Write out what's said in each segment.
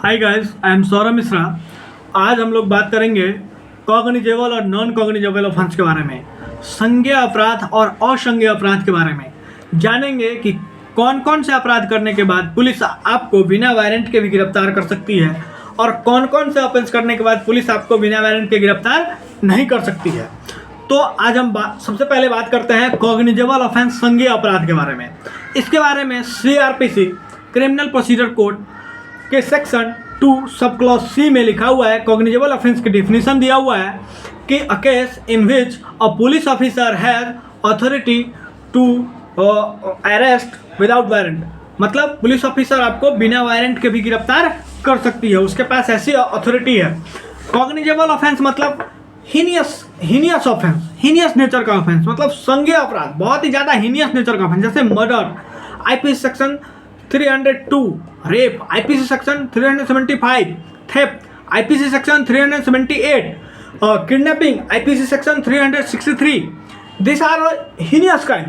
Hi guys, I am Saurabh Mishra. आज हम लोग बात करेंगे कॉग्निजेबल और नॉन कॉग्निजेबल ऑफेंस के बारे में, संज्ञेय अपराध और असंज्ञेय अपराध के बारे में जानेंगे कि कौन कौन से अपराध करने के बाद पुलिस आपको बिना वारंट के भी गिरफ्तार कर सकती है और कौन कौन से ऑफेंस करने के बाद पुलिस आपको बिना वारंट के गिरफ्तार नहीं कर सकती है। तो आज हम सबसे पहले बात करते हैं कॉग्निजेबल ऑफेंस संज्ञेय अपराध के बारे में। इसके बारे में CRPC क्रिमिनल प्रोसीजर कोड के सेक्शन 2 सब क्लॉज C में लिखा हुआ है, कॉग्निजेबल ऑफेंस की डिफिनीशन दिया हुआ है कि a case in which a police officer has authority to arrest without warrant. मतलब पुलिस ऑफिसर आपको बिना वारंट के भी गिरफ्तार कर सकती है, उसके पास ऐसी अथॉरिटी है। कॉग्निजेबल ऑफेंस मतलब हीनियस ऑफेंस, हीनियस नेचर का ऑफेंस, मतलब संज्ञेय अपराध, बहुत ही ज़्यादा हीनियस नेचर का ऑफेंस, जैसे murder IPC section 302, rape IPC section 375, theft IPC section 378, kidnapping IPC section 363। This are heinous crime.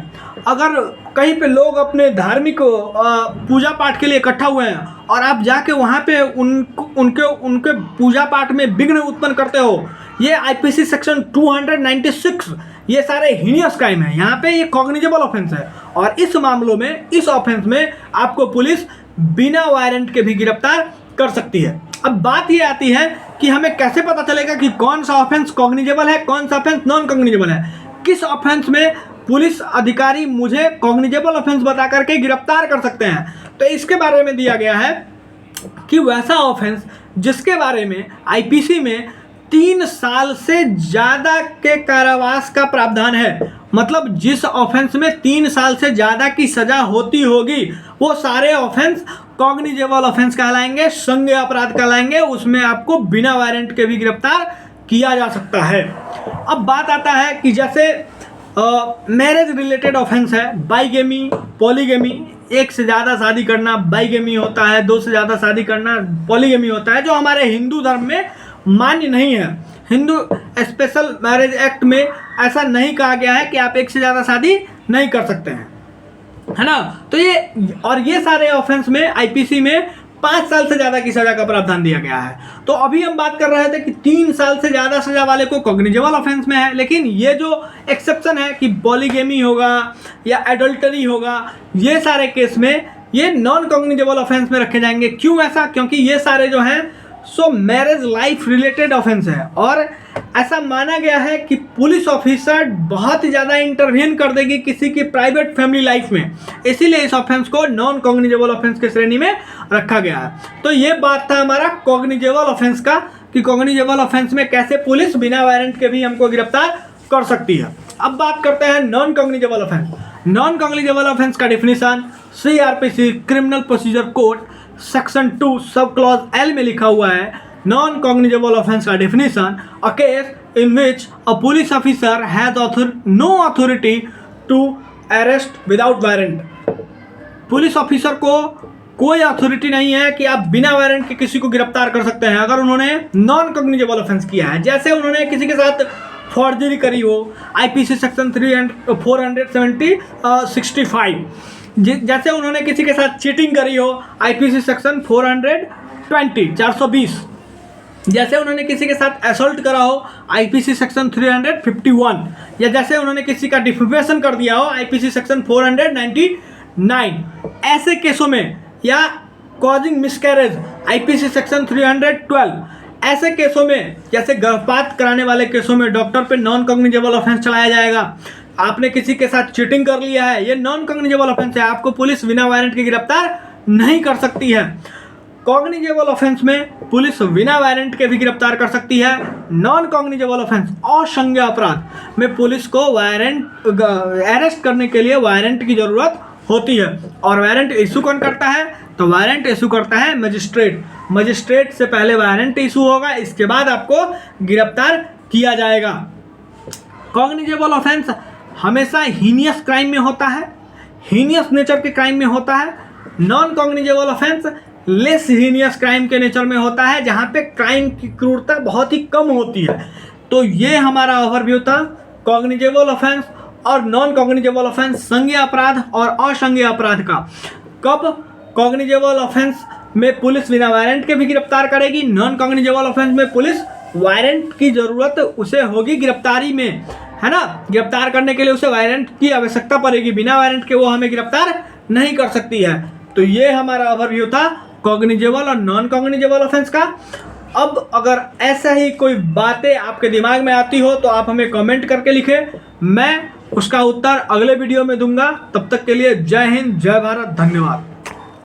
अगर कहीं पे लोग अपने धार्मिक पूजा पाठ के लिए इकट्ठा हुए हैं और आप जाके वहाँ पे उनके पूजा पाठ में विघ्न उत्पन्न करते हो, ये IPC सेक्शन 296, ये सारे हीनियस क्राइम है। यहाँ पे ये कॉग्निजेबल ऑफेंस है और इस मामलों में, इस ऑफेंस में आपको पुलिस बिना वारंट के भी गिरफ्तार कर सकती है। अब बात ये आती है कि हमें कैसे पता चलेगा कि कौन सा ऑफेंस कॉग्निजेबल है, कौन सा ऑफेंस नॉन कॉग्निजेबल है। किस ऑफेंस में पुलिस अधिकारी मुझे कॉग्निजेबल ऑफेंस बता करके गिरफ्तार कर सकते हैं, तो इसके बारे में दिया गया है कि वैसा ऑफेंस जिसके बारे में IPC में 3 साल से ज़्यादा के कारावास का प्रावधान है। मतलब जिस ऑफेंस में 3 साल से ज़्यादा की सज़ा होती होगी वो सारे ऑफेंस कॉग्निजेबल ऑफेंस कहलाएंगे, संज्ञेय अपराध कहलाएंगे। उसमें आपको बिना वारंट के भी गिरफ्तार किया जा सकता है। अब बात आता है कि जैसे मैरिज रिलेटेड ऑफेंस है, बाइगेमी, पॉलीगेमी, एक से ज़्यादा शादी करना बाइगेमी होता है, 2 से ज़्यादा शादी करना पॉलीगेमी होता है, जो हमारे हिंदू धर्म में मान्य नहीं है। हिंदू स्पेशल मैरिज एक्ट में ऐसा नहीं कहा गया है कि आप एक से ज़्यादा शादी नहीं कर सकते हैं, है ना। तो ये सारे ऑफेंस में IPC में 5 साल से ज़्यादा की सज़ा का प्रावधान दिया गया है। तो अभी हम बात कर रहे थे कि 3 साल से ज़्यादा सज़ा वाले को कॉग्निजेबल ऑफेंस में है, लेकिन ये जो एक्सेप्शन है कि पॉलीगेमी होगा या एडल्टरी होगा, ये सारे केस में ये नॉन कॉग्निजेबल ऑफेंस में रखे जाएंगे। क्यों ऐसा? क्योंकि ये सारे जो हैं मैरिज लाइफ रिलेटेड ऑफेंस है और ऐसा माना गया है कि पुलिस ऑफिसर बहुत ही ज़्यादा इंटरवीन कर देगी किसी की प्राइवेट फैमिली लाइफ में, इसीलिए इस ऑफेंस को नॉन कॉग्निजेबल ऑफेंस की श्रेणी में रखा गया है। तो ये बात था हमारा कॉग्निजेबल ऑफेंस का कि कॉग्निजेबल ऑफेंस में कैसे पुलिस बिना वारंट के भी हमको गिरफ्तार कर सकती है। अब बात करते हैं non cognizable offence. Non cognizable offence का definition CRPC criminal procedure code section 2 sub clause L में लिखा हुआ है। नॉन कॉग्निजेबल ऑफेंस का definition, a case in which a police officer has no authority to arrest without warrant. Police officer को कोई authority नहीं है कि आप बिना वारंट के किसी को गिरफ्तार कर सकते हैं अगर उन्होंने नॉन कॉग्निजेबल ऑफेंस किया है। जैसे उन्होंने किसी के साथ फॉर्जरी करी हो, IPC सेक्शन 465, जैसे उन्होंने किसी के साथ चीटिंग करी हो, IPC सेक्शन 420, जैसे उन्होंने किसी के साथ असॉल्ट करा हो, IPC सेक्शन 351, या जैसे उन्होंने किसी का डिफेमेशन कर दिया हो, IPC सेक्शन 499। ऐसे केसों में, या कॉजिंग मिसकैरेज IPC सेक्शन 312, ऐसे केसों में, जैसे गर्भपात कराने वाले केसों में डॉक्टर पे नॉन कॉग्निजेबल ऑफेंस चलाया जाएगा। आपने किसी के साथ चीटिंग कर लिया है, ये नॉन कॉग्निजेबल ऑफेंस है, आपको पुलिस बिना वारंट के गिरफ्तार नहीं कर सकती है। कॉग्निजेबल ऑफेंस में पुलिस बिना वारंट के भी गिरफ्तार कर सकती है। नॉन कॉग्निजेबल ऑफेंस असंज्ञेय अपराध में पुलिस को अरेस्ट करने के लिए वारंट की जरूरत होती है। और वारंट इशू कौन करता है? तो वारंट इशू करता है मजिस्ट्रेट। मजिस्ट्रेट से पहले वारंट इशू होगा, इसके बाद आपको गिरफ्तार किया जाएगा। कॉग्निजेबल ऑफेंस हमेशा हीनियस क्राइम में होता है, हीनियस नेचर के क्राइम में होता है। Non cognizable offence less heinous crime के नेचर में होता है, जहाँ पे क्राइम की क्रूरता बहुत ही कम होती है। तो ये हमारा ओवरव्यू था कॉग्निजेबल ऑफेंस और नॉन कॉग्निजेबल ऑफेंस, संज्ञेय अपराध और असंज्ञेय अपराध का। कब कॉग्निजेबल ऑफेंस में पुलिस बिना वारंट के भी गिरफ्तार करेगी, नॉन कॉग्निजेबल ऑफेंस में पुलिस वारंट की जरूरत उसे होगी गिरफ्तारी में, है ना। गिरफ्तार करने के लिए उसे वारंट की आवश्यकता पड़ेगी, बिना वारंट के वो हमें गिरफ्तार नहीं कर सकती है। तो ये हमारा ओवरव्यू था कॉग्निजेबल और नॉन कॉग्निजेबल ऑफेंस का। अब अगर ऐसा ही कोई बातें आपके दिमाग में आती हो तो आप हमें कमेंट करके लिखें, मैं उसका उत्तर अगले वीडियो में दूंगा। तब तक के लिए जय हिंद, जय भारत, धन्यवाद।